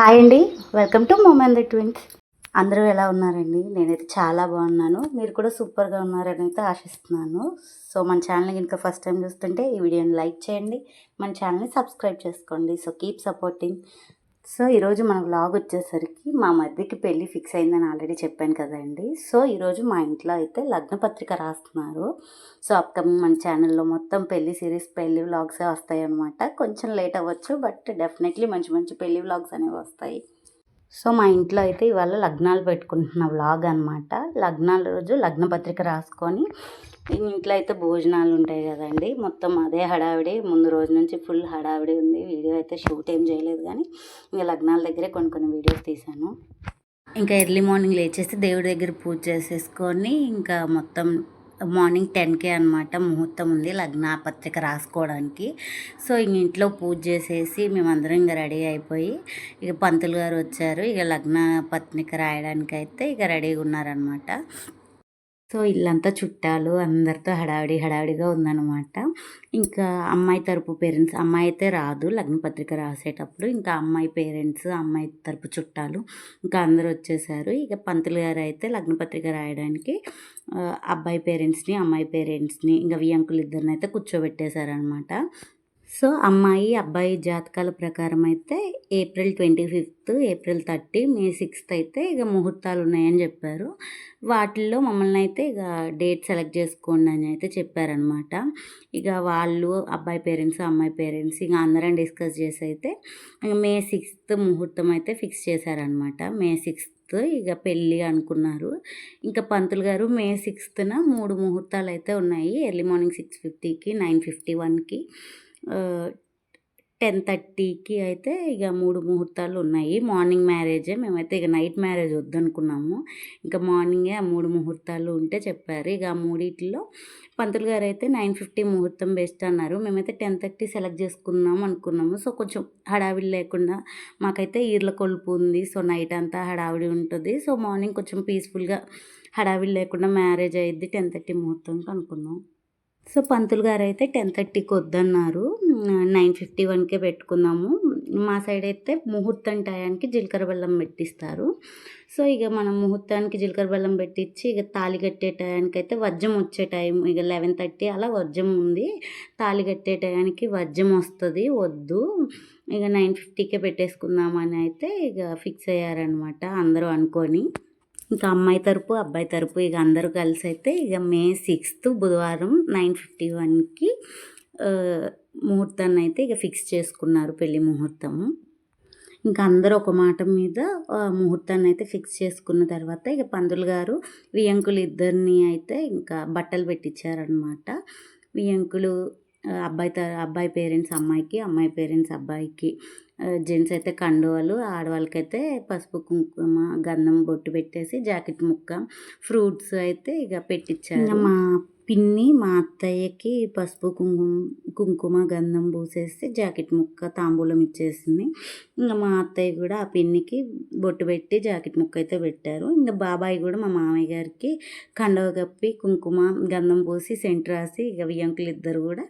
Hi అండి. Welcome to moment the twins. అందరూ ఎలా ఉన్నారండి? నేనైతే చాలా బాగున్నాను. మీరు కూడా సూపర్గా ఉన్నారని అయితే ఆశిస్తున్నాను. సో మన ఛానల్ కనుక ఫస్ట్ టైం చూస్తుంటే ఈ వీడియోని లైక్ చేయండి, మన ఛానల్ని సబ్స్క్రైబ్ చేసుకోండి. So keep supporting. సో ఈరోజు మన వ్లాగ్ వచ్చేసరికి మా మధ్యకి పెళ్ళి ఫిక్స్ అయిందని ఆల్రెడీ చెప్పాను కదండి. సో ఈరోజు మా ఇంట్లో అయితే లగ్నపత్రిక రాస్తున్నారు. సో అప్కమింగ్ మన ఛానల్లో మొత్తం పెళ్లి సిరీస్, పెళ్లి వ్లాగ్సే వస్తాయి అనమాట. కొంచెం లేట్ అవ్వచ్చు, బట్ డెఫినెట్లీ మంచి మంచి పెళ్లి వ్లాగ్స్ అనేవి వస్తాయి. సో మా ఇంట్లో అయితే ఇవాళ లగ్నాలు పెట్టుకుంటున్న వ్లాగ్ అనమాట. లగ్నాల రోజు లగ్నపత్రిక రాసుకొని ఇంట్లో అయితే భోజనాలు ఉంటాయి కదండి. మొత్తం అదే హడావిడి, ముందు రోజు నుంచి ఫుల్ హడావిడి ఉంది. వీడియో అయితే షూట్ ఏం చేయలేదు, కానీ ఇంకా లగ్నాల దగ్గరే కొన్ని వీడియోస్ తీశాను. ఇంకా ఎర్లీ మార్నింగ్ లేచేసి దేవుడి దగ్గర పూజ చేసేసుకొని ఇంకా మొత్తం మార్నింగ్ 10కే అనమాట ముహూర్తం ఉంది లగ్న పత్రిక రాసుకోవడానికి. సో ఇంక ఇంట్లో పూజ చేసేసి మేమందరం ఇంకా రెడీ అయిపోయి ఇక పంతులు గారు వచ్చారు. ఇక లగ్న పత్రిక రాయడానికి అయితే ఇక రెడీగా ఉన్నారనమాట. సో ఇల్లంతా చుట్టాలు అందరితో హడావిడిగా ఉందన్నమాట. ఇంకా అమ్మాయి తరపు పేరెంట్స్, అమ్మాయి అయితే రాదు లగ్నపత్రిక రాసేటప్పుడు, ఇంకా అమ్మాయి పేరెంట్స్, అమ్మాయి తరపు చుట్టాలు ఇంకా అందరూ వచ్చేసారు. ఇక పంతులు గారు అయితే లగ్నపత్రిక రాయడానికి అబ్బాయి పేరెంట్స్ని, అమ్మాయి పేరెంట్స్ని, ఇంకా వియంకులు ఇద్దరిని అయితే కూర్చోబెట్టేశారనమాట. సో అమ్మాయి అబ్బాయి జాతకాల ప్రకారం అయితే ఏప్రిల్ 25, ఏప్రిల్ 30, మే 6 అయితే ఇక ముహూర్తాలు ఉన్నాయని చెప్పారు. వాటిల్లో మమ్మల్ని అయితే ఇక డేట్ సెలెక్ట్ చేసుకోండి అని అయితే చెప్పారనమాట. ఇక వాళ్ళు అబ్బాయి పేరెంట్స్, అమ్మాయి పేరెంట్స్ ఇక అందరం డిస్కస్ చేసి అయితే ఇక మే 6 ముహూర్తం అయితే ఫిక్స్ చేశారనమాట. మే 6 ఇక పెళ్ళి అనుకున్నారు. ఇంకా పంతులు గారు మే 6న 3 ముహూర్తాలు అయితే ఉన్నాయి. ఎర్లీ మార్నింగ్ 6:50కి, 9:51కి, 10:30కి అయితే ఇక 3 ముహూర్తాలు ఉన్నాయి. మార్నింగ్ మ్యారేజే, మేమైతే ఇక నైట్ మ్యారేజ్ వద్దనుకున్నాము. ఇంకా మార్నింగే ఆ 3 ముహూర్తాలు ఉంటే చెప్పారు. ఇక ఆ మూడిట్లో పంతులు గారు అయితే 9:50 ముహూర్తం బెస్ట్ అన్నారు. మేమైతే 10:30 సెలెక్ట్ చేసుకుందాం అనుకున్నాము. సో కొంచెం హడావిడి లేకుండా, మాకైతే ఈర్ల కొలుపు ఉంది. సో నైట్ అంతా హడావిడి ఉంటుంది. సో మార్నింగ్ కొంచెం పీస్ఫుల్గా హడావిడి లేకుండా మ్యారేజ్ అయ్యిద్ది 10:30 ముహూర్తంకి అనుకున్నాం. సో పంతులు గారు అయితే 10:30కి వద్దన్నారు, 9:51కే పెట్టుకుందాము. మా సైడ్ అయితే ముహూర్తం టయానికి జీలకర్ర బెల్లం పెట్టిస్తారు. సో ఇక మనం ముహూర్తానికి జీలకర్ర బెల్లం పెట్టించి ఇక తాళి కట్టే టయానికి అయితే వజ్రం వచ్చే టైం ఇక 11:30 అలా వజ్రం ఉంది. తాళి కట్టే టయానికి వజ్రం వస్తుంది, వద్దు ఇక 9:50కే పెట్టేసుకుందామని అయితే ఇక ఫిక్స్ అయ్యారనమాట అందరూ అనుకొని. ఇంకా అమ్మాయి తరపు, అబ్బాయి తరపు ఇక అందరూ కలిసి అయితే ఇక మే 6 బుధవారం 9:51కి ముహూర్తాన్ని అయితే ఇక ఫిక్స్ చేసుకున్నారు, పెళ్లి ముహూర్తము. ఇంకా అందరూ ఒక మాట మీద ముహూర్తాన్ని అయితే ఫిక్స్ చేసుకున్న తర్వాత ఇక పంతులు గారు వియంకులు ఇద్దరిని అయితే ఇంకా బట్టలు పెట్టించారనమాట. వియంకులు అబ్బాయి పేరెంట్స్ అమ్మాయికి, అమ్మాయి పేరెంట్స్ అబ్బాయికి. జెంట్స్ అయితే కండువాలు, ఆడవాళ్ళకైతే పసుపు కుంకుమ గంధం బొట్టు పెట్టేసి జాకెట్ ముక్క, ఫ్రూట్స్ అయితే ఇక పెట్టించారు. మా పిన్ని మా అత్తయ్యకి పసుపు కుంకుమ గంధం పూసేసి జాకెట్ ముక్క తాంబూలం ఇచ్చేసింది. ఇంకా మా అత్తయ్య కూడా ఆ పిన్నికి బొట్టు పెట్టి జాకెట్ ముక్క అయితే పెట్టారు. ఇంకా బాబాయ్ కూడా మా మామయ్య గారికి కండవ కప్పి కుంకుమ గంధం పూసి సెంట్ రాసి ఇక వియంకులు ఇద్దరు కూడా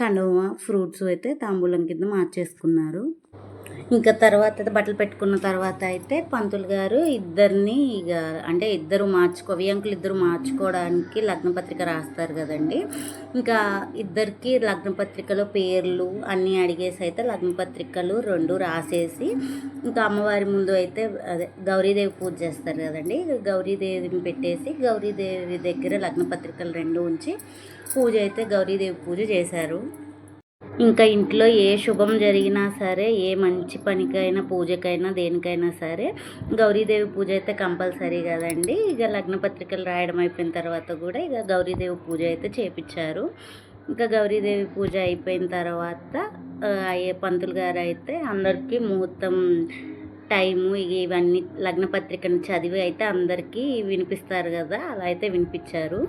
కండవ ఫ్రూట్స్ అయితే తాంబూలం కింద మార్చేసుకున్నారు. ఇంకా తర్వాత అయితే బట్టలు పెట్టుకున్న తర్వాత అయితే పంతులు గారు ఇద్దరిని ఇక అంటే వియంకులు ఇద్దరు మార్చుకోవడానికి లగ్నపత్రిక రాస్తారు కదండి. ఇంకా ఇద్దరికి లగ్నపత్రికలో పేర్లు అన్నీ అడిగేసి అయితే లగ్నపత్రికలు 2 రాసేసి ఇంకా అమ్మవారి ముందు అయితే అదే గౌరీదేవి పూజ చేస్తారు కదండి. గౌరీదేవిని పెట్టేసి గౌరీదేవి దగ్గర లగ్నపత్రికలు 2 ఉంచి పూజ అయితే గౌరీదేవి పూజ చేశారు. ఇంకా ఇంట్లో ఏ శుభం జరిగినా సరే, ఏ మంచి పనికైనా, పూజకైనా, దేనికైనా సరే గౌరీదేవి పూజ అయితే కంపల్సరీ కదండి. ఇక లగ్నపత్రికలు రాయడం అయిపోయిన తర్వాత కూడా ఇక గౌరీదేవి పూజ అయితే చేపించారు. ఇంకా గౌరీదేవి పూజ అయిపోయిన తర్వాత పంతులు గారు అయితే అందరికీ ముహూర్తం టైము ఇవన్నీ లగ్నపత్రికను చదివి అయితే అందరికీ వినిపిస్తారు కదా, అలా అయితే వినిపించారు.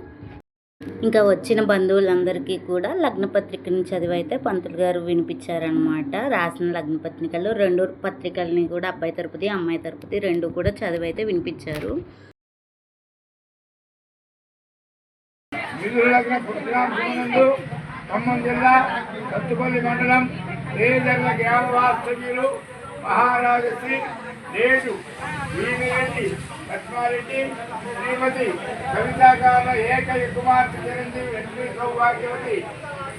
ఇంకా వచ్చిన బంధువులందరికీ కూడా లగ్నపత్రికని చదివైతే పంతులు గారు వినిపించారనమాట. రాసిన లగ్నపత్రికల్లో 2 పత్రికల్ని కూడా అబ్బాయి తరపుది, అమ్మాయి తరపుది 2 కూడా చదివైతే వినిపించారు. ఖమ్మం జిల్లా సత్తుపల్లి మండలం రేజర్ల గ్రామవాస్తవ్యులు మహారాజు శ్రీ నేడు వీమిరెడ్డి లక్ష్మారెడ్డి శ్రీమతి కవితాకాల ఏకైక కుమార్తె చిరంజీవి లక్ష్మీ సౌభాగ్యవతి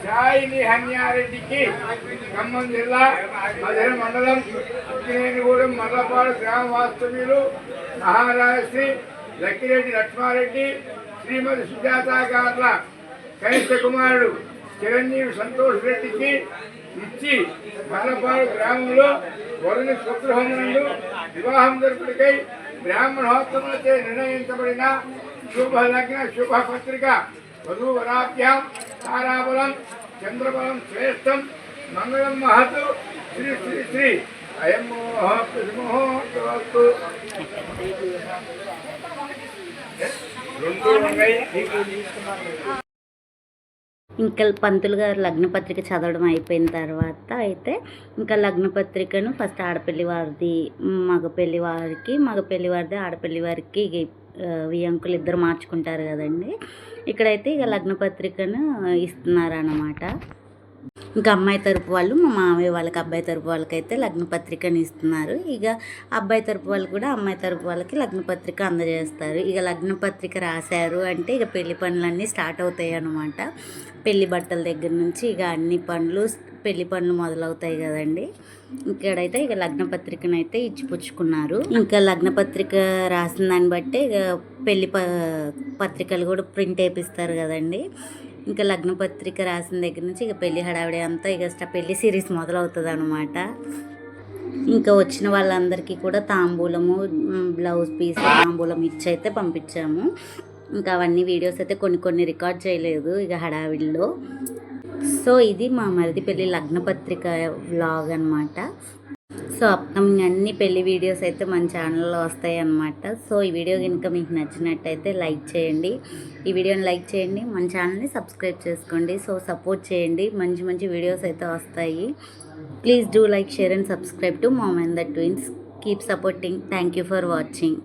సాయిని హన్యారెడ్డికి ఖమ్మం జిల్లా మధుర మండలం ఉక్కినేనిగూడెం మర్లపాడు గ్రామ వాస్తవ్యులు మహారాజు శ్రీ లక్కిరెడ్డి లక్ష్మారెడ్డి శ్రీమతి సుజాత గార్ల కనిష్ట కుమారుడు చిరంజీవి సంతోష్ రెడ్డికి ఇచ్చి మర్లపాడు గ్రామంలో వరుని స్వగృహం నందు వివాహం జరుపుడికై బ్రాహ్మణోత్తములచే నిర్ణయించబడిన శుభ లగ్న శుభ పత్రిక వధూవరాభ్యాం తారాబలం చంద్రబలం శ్రేష్టం మంగళం మహతు శ్రీ శ్రీ శ్రీ అయం ముహూర్తవస్తు ఇంకా పంతులు గారు లగ్నపత్రిక చదవడం అయిపోయిన తర్వాత అయితే ఇంకా లగ్నపత్రికను ఫస్ట్ ఆడపల్లి వారిది మగపల్లి వారిది ఆడపల్లి వారికి వియంకులు ఇద్దరు మార్చుకుంటారు కదండి. ఇక్కడైతే ఇక లగ్నపత్రికను ఇస్తున్నారు అన్నమాట. ఇంకా అమ్మాయి తరపు వాళ్ళు మా మామయ్య వాళ్ళకి అబ్బాయి తరపు వాళ్ళకైతే లగ్నపత్రికని ఇస్తున్నారు. ఇక అబ్బాయి తరపు వాళ్ళు కూడా అమ్మాయి తరపు వాళ్ళకి లగ్నపత్రిక అందజేస్తారు. ఇక లగ్నపత్రిక రాశారు అంటే ఇక పెళ్లి పనులన్నీ స్టార్ట్ అవుతాయి అన్నమాట. పెళ్లి బట్టల దగ్గర నుంచి ఇక అన్ని పనులు పెళ్లి పనులు మొదలవుతాయి కదండి. ఇక్కడైతే ఇక లగ్నపత్రికను అయితే ఇచ్చిపుచ్చుకున్నారు. ఇంకా లగ్నపత్రిక రాసిన దాన్ని బట్టి ఇక పెళ్లి పత్రికలు కూడా ప్రింట్ వేపిస్తారు కదండి. ఇంకా లగ్నపత్రిక రాసిన దగ్గర నుంచి ఇక పెళ్లి హడావిడి అంతా ఇక పెళ్లి సిరీస్ మొదలవుతుంది అనమాట. ఇంకా వచ్చిన వాళ్ళందరికీ కూడా తాంబూలము, బ్లౌజ్ పీస్, తాంబూలం ఇచ్చైతే పంపించాము. ఇంకా అవన్నీ వీడియోస్ అయితే కొన్ని రికార్డ్ చేయలేదు ఇక హడావిడిలో. సో ఇది మా మరిది పెళ్ళి లగ్నపత్రిక వ్లాగ్ అనమాట. సో అప్కమింగ్ అన్ని పెళ్లి వీడియోస్ అయితే మన ఛానల్లో వస్తాయి అన్నమాట. సో ఈ వీడియో కనుక మీకు నచ్చినట్టయితే లైక్ చేయండి, ఈ వీడియోని లైక్ చేయండి, మన ఛానల్ని సబ్స్క్రైబ్ చేసుకోండి. సో సపోర్ట్ చేయండి, మంచి వీడియోస్ అయితే వస్తాయి. Please do like, share and subscribe to mom and the twins. Keep supporting. Thank you for watching.